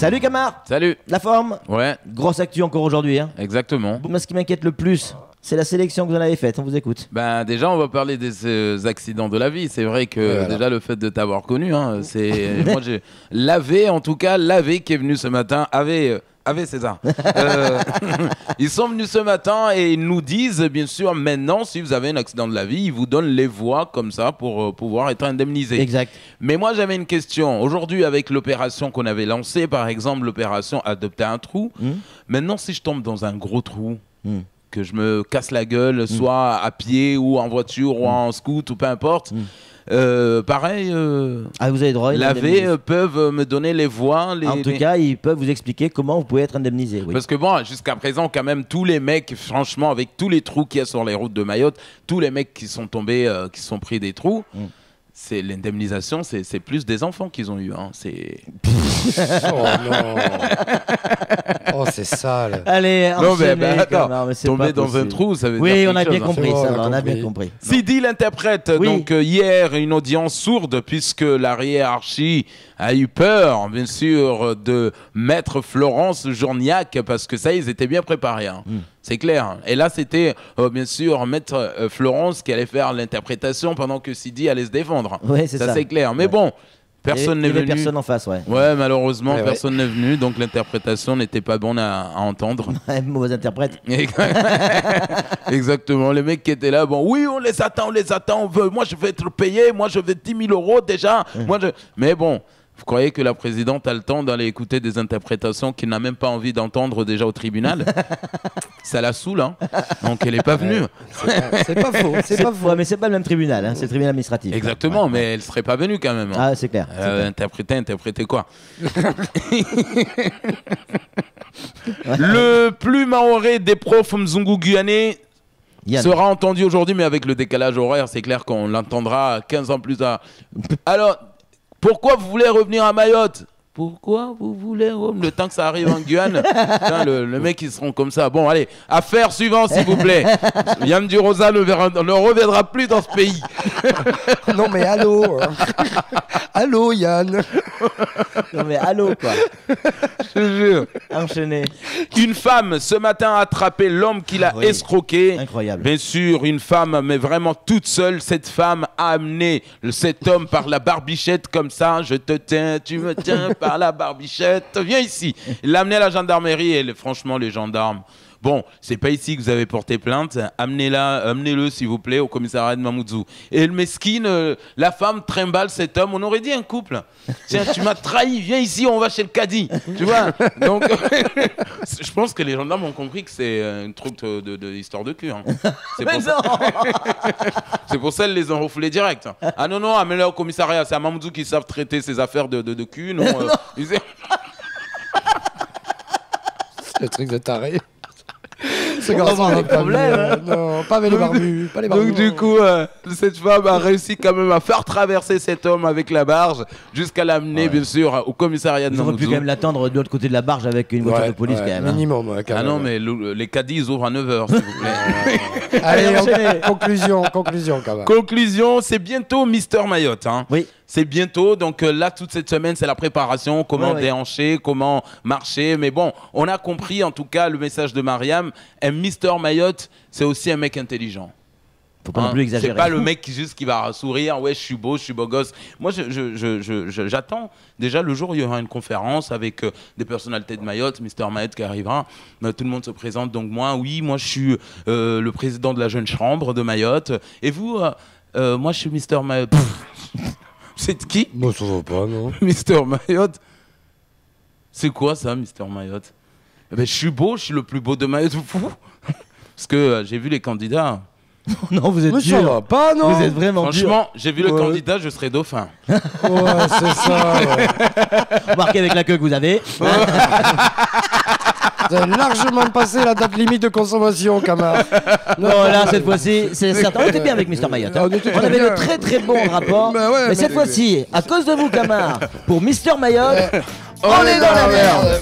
Salut Camar. Salut. La forme? Ouais. Grosse actu encore aujourd'hui. Hein. Exactement. Moi, ce qui m'inquiète le plus, c'est la sélection que vous en avez faite. On vous écoute. Ben déjà, on va parler des accidents de la vie. C'est vrai que déjà le fait de t'avoir connu, hein, c'est moi j'ai Lavé, en tout cas Lavé qui est venu ce matin avec César. Ils sont venus ce matin et ils nous disent, bien sûr, maintenant, si vous avez un accident de la vie, ils vous donnent les voies comme ça pour pouvoir être indemnisé. Exact. Mais moi, j'avais une question. Aujourd'hui, avec l'opération qu'on avait lancée, par exemple, l'opération Adopter un trou, maintenant, si je tombe dans un gros trou, que je me casse la gueule, soit à pied ou en voiture ou en scoot ou peu importe, pareil, vous avez droit. Lavé peuvent me donner les voies. En tout cas, ils peuvent vous expliquer comment vous pouvez être indemnisé. Oui. Parce que bon, jusqu'à présent, quand même, tous les mecs, franchement, avec tous les trous qu'il y a sur les routes de Mayotte, tous les mecs qui sont tombés, qui sont pris des trous, c'est l'indemnisation, c'est plus des enfants qu'ils ont eu. Hein. C'est... Oh non. Oh, c'est sale. Allez, non, enchaînez, mais attends, tomber dans possible. un trou, ça veut dire Oui, on a quelque bien chose, compris, hein. ça Bon, va, on a compris. bien compris. Sidi l'interprète, donc hier, une audience sourde, puisque la hiérarchie a eu peur, bien sûr, de Maître Florence Journiac, parce que ça, ils étaient bien préparés. Hein. C'est clair. Et là, c'était, bien sûr, Maître Florence qui allait faire l'interprétation pendant que Sidi allait se défendre. Ouais, c'est ça. C'est clair. Mais bon, personne n'est Il y avait venu. personne en face, ouais. Ouais, malheureusement, Ouais, personne n'est venu, donc l'interprétation n'était pas bonne à entendre. Mauvais interprète. Exactement, les mecs qui étaient là, bon, oui, on les attend, on veut, moi je vais être payé, moi je veux 10 000 € déjà. Mais bon, vous croyez que la présidente a le temps d'aller écouter des interprétations qu'il n'a même pas envie d'entendre déjà au tribunal? Ça la saoule, hein. Donc elle n'est pas venue. C'est pas faux. C'est pas faux. Ouais, mais c'est pas le même tribunal, hein, c'est le tribunal administratif. Exactement, Ouais. mais elle serait pas venue quand même. Hein. Ah, c'est clair. Interpréter quoi? Le plus maoré des profs Mzungu guyanais sera entendu aujourd'hui, mais avec le décalage horaire, c'est clair qu'on l'entendra 15 ans plus tard. Alors, pourquoi vous voulez revenir à Mayotte? Pourquoi vous voulez revenir? Le temps que ça arrive en Guyane, putain, le mec, ils seront comme ça. Bon, allez, affaire suivante, s'il vous plaît. Yann Du Rosa ne reviendra plus dans ce pays. Non, mais allô. Allô, Yann. Non, mais allô, quoi. Je te jure. Enchaîné. Une femme, ce matin, a attrapé l'homme qui l'a escroqué. Incroyable. Bien sûr, une femme, mais vraiment toute seule. Cette femme a amené cet homme par la barbichette comme ça. Je te tiens, tu me tiens par la barbichette. Viens ici. Il l'a amené à la gendarmerie et franchement, les gendarmes... Bon, c'est pas ici que vous avez porté plainte. Amenez-le, s'il vous plaît, au commissariat de Mamoudzou. Et le mesquine, la femme trimballe cet homme. On aurait dit un couple. Tiens, tu m'as trahi. Viens ici, on va chez le caddie. Tu vois? Donc, je pense que les gendarmes ont compris que c'est une truc de histoire de cul. Hein. C'est pour ça qu'ils les ont refoulés direct. Ah non, amenez-le au commissariat. C'est à Mamoudzou qu'ils savent traiter ces affaires de cul. Non, Le truc de taré. Ce On garçon va avoir n'a des pas problèmes, vu, hein. non, pas avec les barbus. Pas les barbus. Donc du coup, cette femme a réussi quand même à faire traverser cet homme avec la barge jusqu'à l'amener, bien sûr, au commissariat de Ils auraient pu Mamoudzou. quand même l'attendre de l'autre côté de la barge avec une voiture de police, quand même. Hein. Minimum, quand Ah même. non, mais les caddies, ils ouvrent à 9h, s'il vous plaît. Allez, enchaînez. conclusion, quand même. Conclusion, c'est bientôt Mister Mayotte. Hein. Oui. C'est bientôt, donc là, toute cette semaine, c'est la préparation, comment déhancher, comment marcher. Mais bon, on a compris, en tout cas, le message de Mariam. Un Mister Mayotte, c'est aussi un mec intelligent. Faut pas non plus exagérer. C'est pas le mec qui va sourire, ouais, je suis beau gosse. Moi, j'attends déjà le jour où il y aura une conférence avec des personnalités de Mayotte, Mister Mayotte qui arrivera. Tout le monde se présente, donc moi, je suis le président de la jeune chambre de Mayotte. Et vous, moi, je suis Mister Mayotte. C'est qui? Moi, ça va pas, non. Mister Mayotte. C'est quoi ça, Mister Mayotte? Eh ben, je suis beau, je suis le plus beau de Mayotte. Parce que j'ai vu les candidats. Non, vous êtes Mais ça dur. va pas, non. Vous êtes vraiment dur. Franchement, j'ai vu le candidat, je serais dauphin. Ouais, c'est ça. Ouais. Remarquez avec la queue que vous avez. Vous avez largement passé la date limite de consommation, Camar. Non, là, cette fois-ci, c'est certain. On était bien avec Mister Mayotte. Hein. On était On très avait bien. de très très bons rapports. Bah ouais, mais cette fois-ci, à cause de vous, Camar, pour Mister Mayotte, On est dans la merde.